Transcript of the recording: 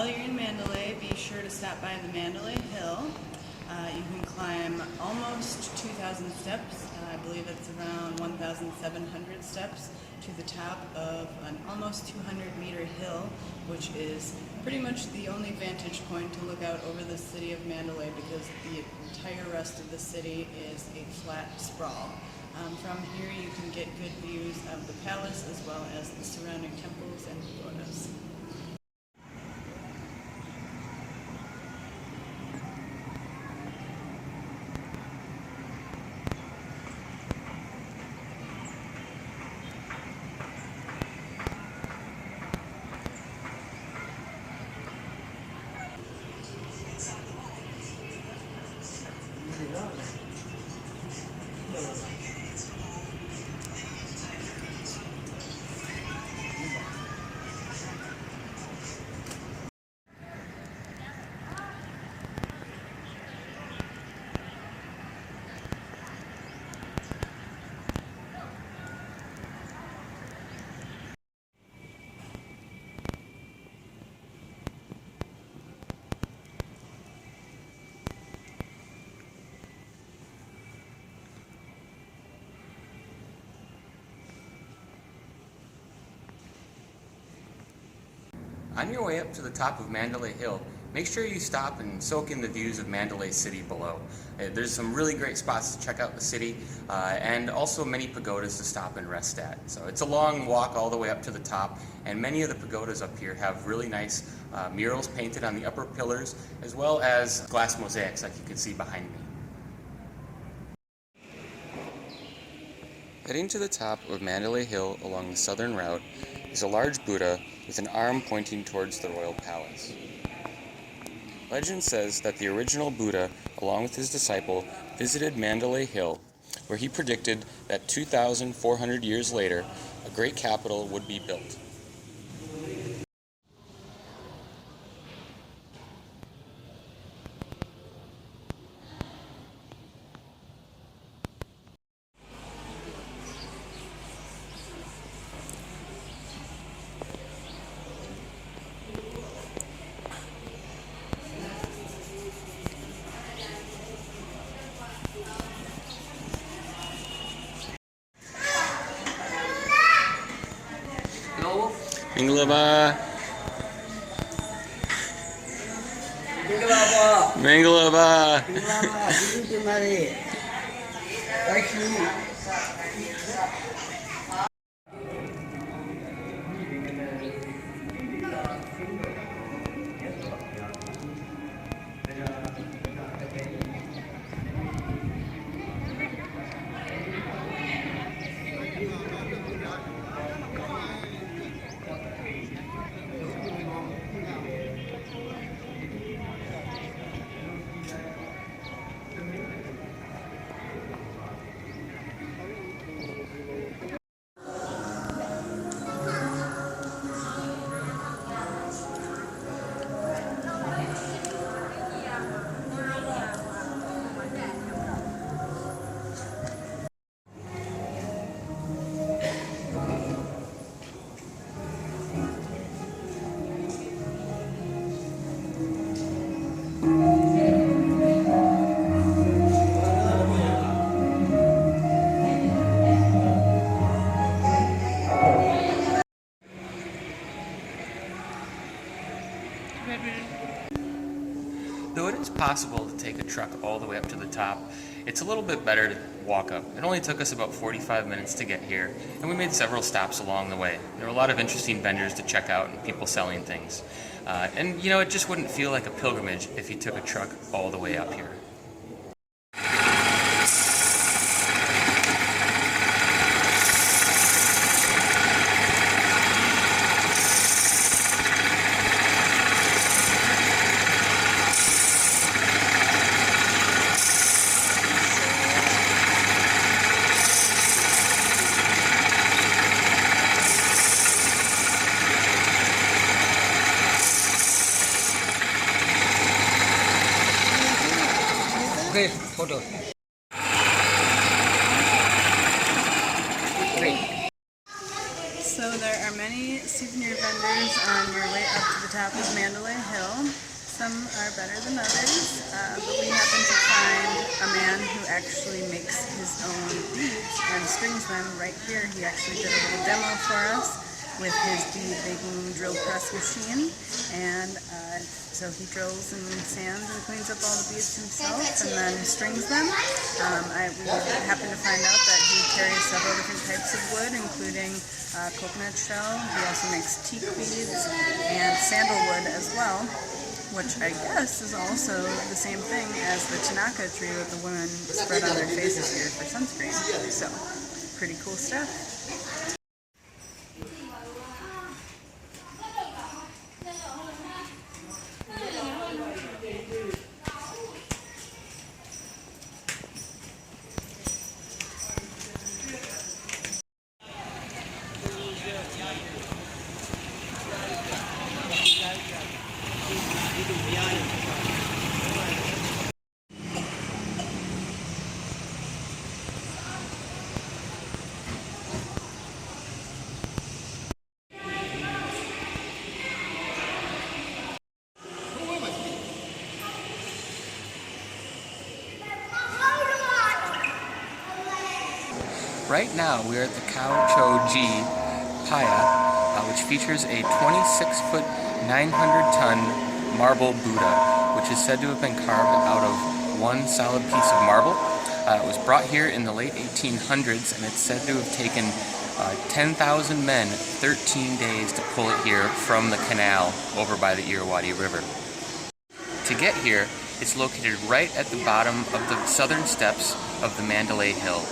While you're in Mandalay, be sure to stop by the Mandalay Hill. You can climb almost 2,000 steps. I believe it's around 1,700 steps to the top of an almost 200-meter hill, which is pretty much the only vantage point to look out over the city of Mandalay, because the entire rest of the city is a flat sprawl. From here you can get good views of the palace as well as the surrounding temples and pagodas. On your way up to the top of Mandalay Hill, make sure you stop and soak in the views of Mandalay City below. There's some really great spots to check out the city, and also many pagodas to stop and rest at. So it's a long walk all the way up to the top, and many of the pagodas up here have really nice murals painted on the upper pillars, as well as glass mosaics like you can see behind me. Heading to the top of Mandalay Hill along the southern route is a large Buddha with an arm pointing towards the royal palace. Legend says that the original Buddha, along with his disciple, visited Mandalay Hill, where he predicted that 2,400 years later, a great capital would be built. Mangalaba. Mangalaba. Though it is possible to take a truck all the way up to the top, it's a little bit better to walk up. It only took us about 45 minutes to get here, and we made several stops along the way. There were a lot of interesting vendors to check out and people selling things. And you know, it just wouldn't feel like a pilgrimage if you took a truck all the way up here. Okay, photo. So there are are many souvenir vendors on your way up to the top of Mandalay Hill. Some are better than others, but we happen to find a man who actually makes his own beads and strings them right here. He actually did a little demo for us with his bead making drill press machine, and so he drills and sands and cleans up all the beads himself and then strings them. We happen to find out that he carries several different types of wood, including coconut shell. He also makes teak beads and sandalwood as well, which I guess is also the same thing as the Tanaka tree that the women spread on their faces here for sunscreen. So, pretty cool stuff. Right now, we are at the Khao Cho-ji Paya, which features a 26-foot, 900-ton marble Buddha, which is said to have been carved out of one solid piece of marble. It was brought here in the late 1800s, and it's said to have taken 10,000 men 13 days to pull it here from the canal over by the Irrawaddy River. To get here, it's located right at the bottom of the southern steps of the Mandalay Hill.